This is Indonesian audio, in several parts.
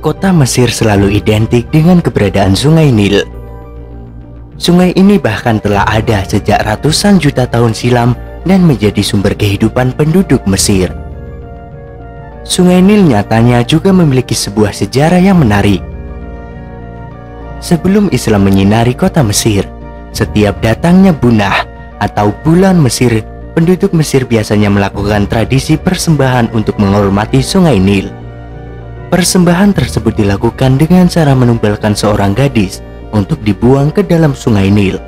Kota Mesir selalu identik dengan keberadaan Sungai Nil. Sungai ini bahkan telah ada sejak ratusan juta tahun silam dan menjadi sumber kehidupan penduduk Mesir. Sungai Nil nyatanya juga memiliki sebuah sejarah yang menarik. Sebelum Islam menyinari kota Mesir, setiap datangnya Bunah atau bulan Mesir, penduduk Mesir biasanya melakukan tradisi persembahan untuk menghormati Sungai Nil. Persembahan tersebut dilakukan dengan cara menumbalkan seorang gadis untuk dibuang ke dalam Sungai Nil.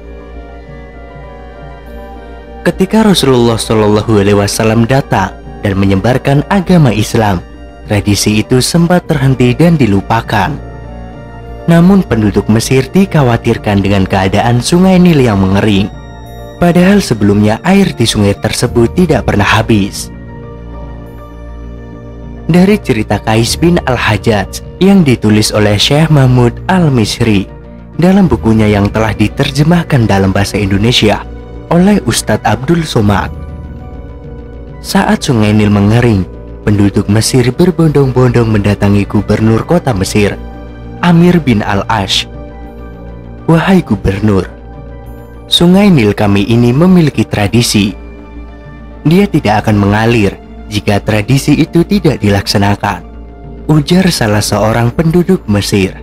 Ketika Rasulullah SAW datang dan menyebarkan agama Islam, tradisi itu sempat terhenti dan dilupakan. Namun penduduk Mesir dikhawatirkan dengan keadaan Sungai Nil yang mengering. Padahal sebelumnya air di sungai tersebut tidak pernah habis. Dari cerita Qais bin Al-Hajjaj yang ditulis oleh Syekh Mahmud Al-Misri dalam bukunya yang telah diterjemahkan dalam bahasa Indonesia oleh Ustadz Abdul Somad. Saat Sungai Nil mengering, penduduk Mesir berbondong-bondong mendatangi gubernur kota Mesir, Amir bin Al-Ash. "Wahai gubernur, Sungai Nil kami ini memiliki tradisi. Dia tidak akan mengalir jika tradisi itu tidak dilaksanakan," ujar salah seorang penduduk Mesir.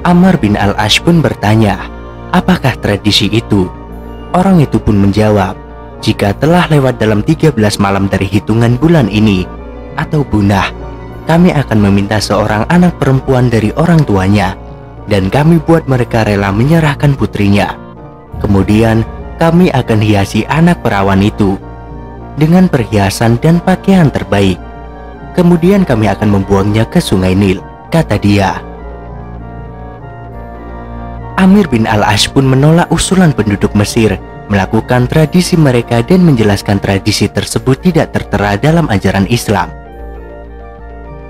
Amr bin Al-Ash pun bertanya, "Apakah tradisi itu?" Orang itu pun menjawab, "Jika telah lewat dalam 13 malam dari hitungan bulan ini atau Bunah, kami akan meminta seorang anak perempuan dari orang tuanya, dan kami buat mereka rela menyerahkan putrinya. Kemudian kami akan hiasi anak perawan itu dengan perhiasan dan pakaian terbaik. Kemudian kami akan membuangnya ke Sungai Nil," kata dia. Amir bin Al-Ash pun menolak usulan penduduk Mesir melakukan tradisi mereka dan menjelaskan tradisi tersebut tidak tertera dalam ajaran Islam.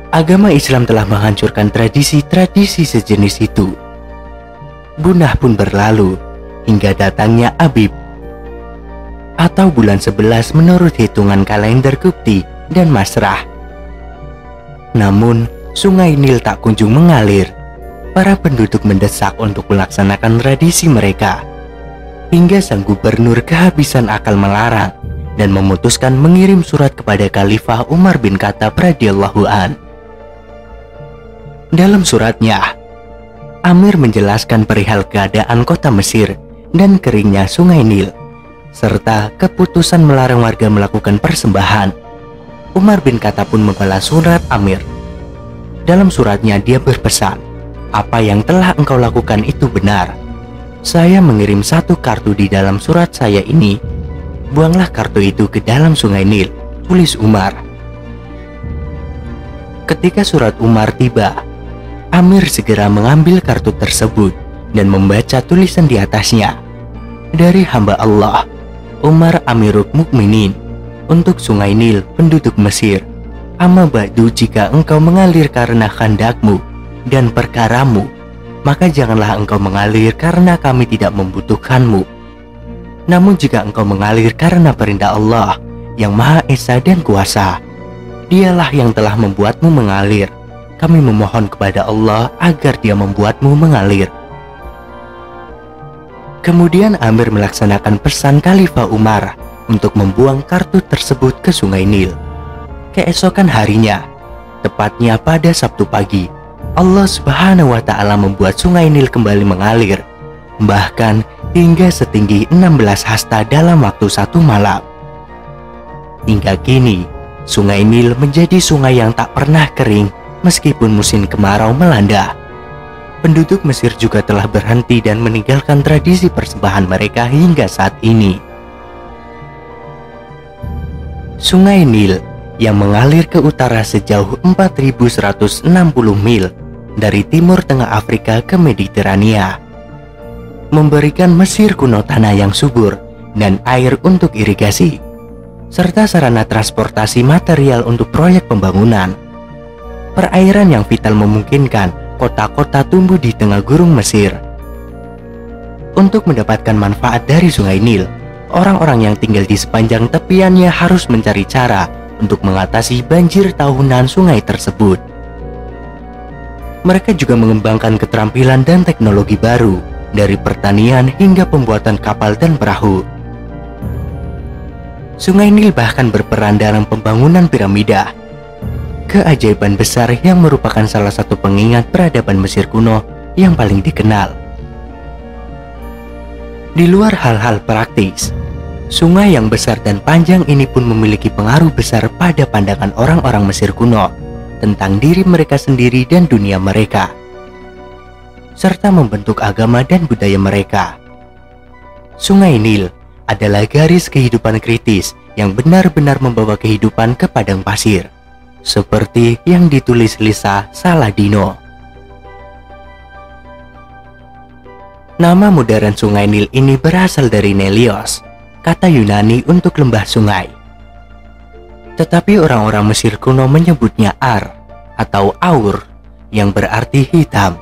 Agama Islam telah menghancurkan tradisi-tradisi sejenis itu. Bunah pun berlalu hingga datangnya Abib atau bulan 11 menurut hitungan kalender Qibti dan Masrah. Namun Sungai Nil tak kunjung mengalir. Para penduduk mendesak untuk melaksanakan tradisi mereka, hingga sang gubernur kehabisan akal melarang dan memutuskan mengirim surat kepada Khalifah Umar bin Khattab radhiyallahu an. Dalam suratnya, Amir menjelaskan perihal keadaan kota Mesir dan keringnya Sungai Nil, serta keputusan melarang warga melakukan persembahan. Umar bin Khattab pun membalas surat Amir. Dalam suratnya dia berpesan, "Apa yang telah engkau lakukan itu benar. Saya mengirim satu kartu di dalam surat saya ini. Buanglah kartu itu ke dalam Sungai Nil," tulis Umar. Ketika surat Umar tiba, Amir segera mengambil kartu tersebut dan membaca tulisan di atasnya, "Dari hamba Allah, Umar Amirul Mukminin, untuk Sungai Nil penduduk Mesir. Amma ba'du, jika engkau mengalir karena khandakmu dan perkaramu, maka janganlah engkau mengalir karena kami tidak membutuhkanmu. Namun jika engkau mengalir karena perintah Allah yang Maha Esa dan Kuasa, Dialah yang telah membuatmu mengalir. Kami memohon kepada Allah agar Dia membuatmu mengalir." Kemudian Amir melaksanakan pesan Khalifah Umar untuk membuang kartu tersebut ke Sungai Nil. Keesokan harinya, tepatnya pada Sabtu pagi, Allah Subhanahu wa Ta'ala membuat Sungai Nil kembali mengalir, bahkan hingga setinggi 16 hasta dalam waktu 1 malam. Hingga kini, Sungai Nil menjadi sungai yang tak pernah kering meskipun musim kemarau melanda. Penduduk Mesir juga telah berhenti dan meninggalkan tradisi persembahan mereka hingga saat ini. Sungai Nil yang mengalir ke utara sejauh 4.160 mil dari timur tengah Afrika ke Mediterania, memberikan Mesir kuno tanah yang subur dan air untuk irigasi, serta sarana transportasi material untuk proyek pembangunan. Perairan yang vital memungkinkan kota-kota tumbuh di tengah gurun Mesir. Untuk mendapatkan manfaat dari Sungai Nil, orang-orang yang tinggal di sepanjang tepiannya harus mencari cara untuk mengatasi banjir tahunan sungai tersebut. Mereka juga mengembangkan keterampilan dan teknologi baru, dari pertanian hingga pembuatan kapal dan perahu. Sungai Nil bahkan berperan dalam pembangunan piramida, keajaiban besar yang merupakan salah satu pengingat peradaban Mesir kuno yang paling dikenal. Di luar hal-hal praktis, sungai yang besar dan panjang ini pun memiliki pengaruh besar pada pandangan orang-orang Mesir kuno tentang diri mereka sendiri dan dunia mereka, serta membentuk agama dan budaya mereka. Sungai Nil adalah garis kehidupan kritis yang benar-benar membawa kehidupan ke padang pasir, seperti yang ditulis Lisa Saladino. Nama modern Sungai Nil ini berasal dari Nelios, kata Yunani untuk lembah sungai. Tetapi orang-orang Mesir kuno menyebutnya Ar atau Aur, yang berarti hitam.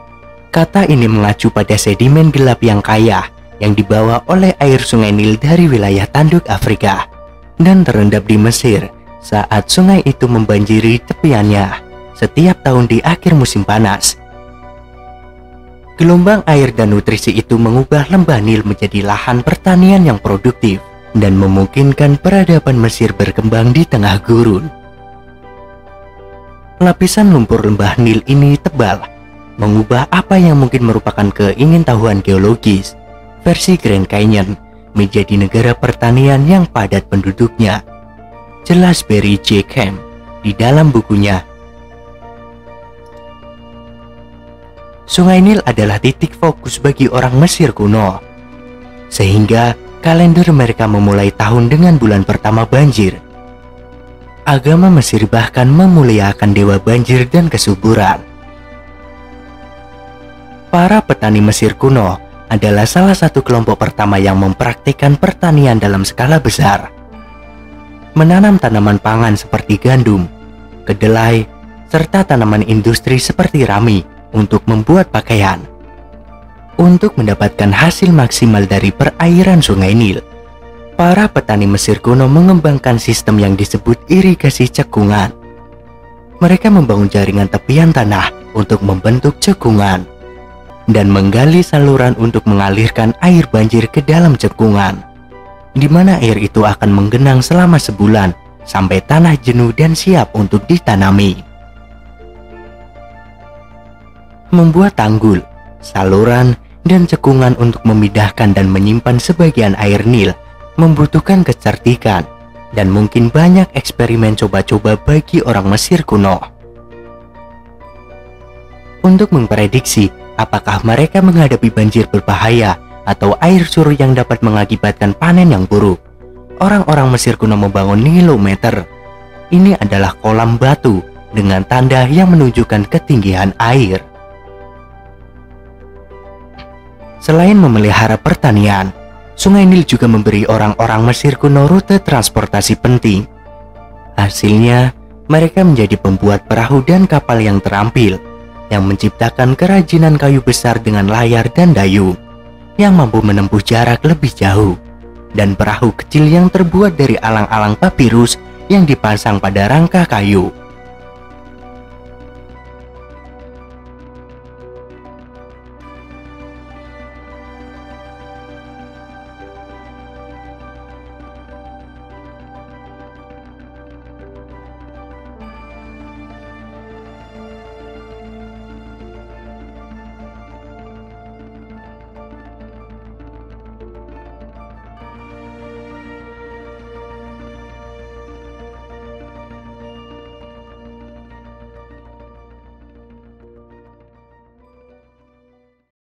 Kata ini mengacu pada sedimen gelap yang kaya yang dibawa oleh air Sungai Nil dari wilayah tanduk Afrika dan terendap di Mesir saat sungai itu membanjiri tepiannya setiap tahun di akhir musim panas. Gelombang air dan nutrisi itu mengubah lembah Nil menjadi lahan pertanian yang produktif dan memungkinkan peradaban Mesir berkembang di tengah gurun. Lapisan lumpur lembah Nil ini tebal, mengubah apa yang mungkin merupakan keingintahuan geologis versi Grand Canyon menjadi negara pertanian yang padat penduduknya. Jelas Barry J. Kemp di dalam bukunya. Sungai Nil adalah titik fokus bagi orang Mesir kuno, sehingga kalender mereka memulai tahun dengan bulan pertama banjir. Agama Mesir bahkan memuliakan dewa banjir dan kesuburan. Para petani Mesir kuno adalah salah satu kelompok pertama yang mempraktikkan pertanian dalam skala besar. Menanam tanaman pangan seperti gandum, kedelai, serta tanaman industri seperti rami untuk membuat pakaian. Untuk mendapatkan hasil maksimal dari perairan Sungai Nil, para petani Mesir kuno mengembangkan sistem yang disebut irigasi cekungan. Mereka membangun jaringan tepian tanah untuk membentuk cekungan dan menggali saluran untuk mengalirkan air banjir ke dalam cekungan, di mana air itu akan menggenang selama sebulan sampai tanah jenuh dan siap untuk ditanami. Membuat tanggul, saluran, dan cekungan untuk memindahkan dan menyimpan sebagian air Nil membutuhkan kecerdikan dan mungkin banyak eksperimen coba-coba bagi orang Mesir kuno. Untuk memprediksi apakah mereka menghadapi banjir berbahaya atau air surut yang dapat mengakibatkan panen yang buruk, orang-orang Mesir kuno membangun nilometer. Ini adalah kolam batu dengan tanda yang menunjukkan ketinggian air. Selain memelihara pertanian, Sungai Nil juga memberi orang-orang Mesir kuno rute transportasi penting. Hasilnya, mereka menjadi pembuat perahu dan kapal yang terampil, yang menciptakan kerajinan kayu besar dengan layar dan dayung, yang mampu menempuh jarak lebih jauh, dan perahu kecil yang terbuat dari alang-alang papirus yang dipasang pada rangka kayu.